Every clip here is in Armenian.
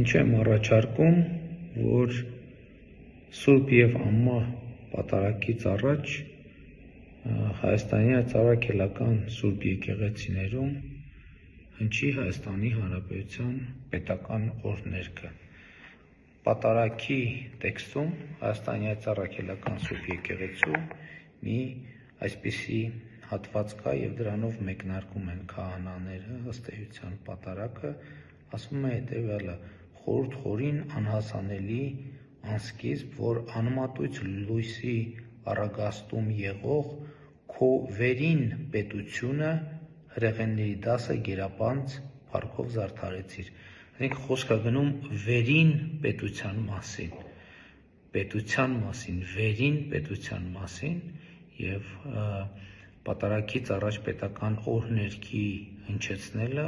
ինչ եմ առաջարկում, որ Սուրբ և Անմահ պատարագից առաջ Հայաստանի Ծառաքելական Սուրբ եկեղեցիներում հնչի Հայաստանի Հանրապետության պետական օրհներգը։ Պատարագի տեքստում Հայաստանի Ծառաքելական Սուրբ եկեղեցու մի այսպիսի հատված կա և դրանով մեկնարկում են քահանաները ըստ էության պատարագը, ասվում է հետևյալը. խորհուրդ խորին անհասանելի անսկիզբ, որ անմատույց լույսի առագաստում եղող քո վերին պետությունը հրեղենների դասը գերապանծ փառքով զարդարեցիր։ Այսինքն խոսքը գնում վերին պետության մասին, վերին պետության մասին և պատարագից առաջ պետական օրհներգի հնչեցնելը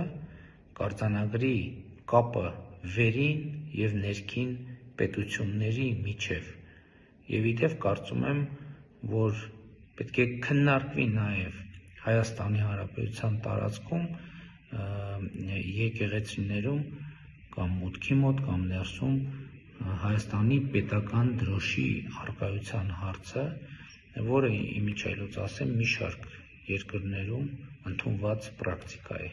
կարձանագրի կապը վերին և ներքին պետությունների միջև։ Եվ իդեպ կարծում եմ, որ պետք է քննարկվի նաև Հայաստանի Հանրապետության տարածքում եկեղեցիներում կամ մուտքի մոտ կամ ներսում Հայաստանի պետական դրոշի առկայության հարցը, որը իմիջիայլոց ասեմ մի շարք երկրներում ընդունված պրակտիկա է։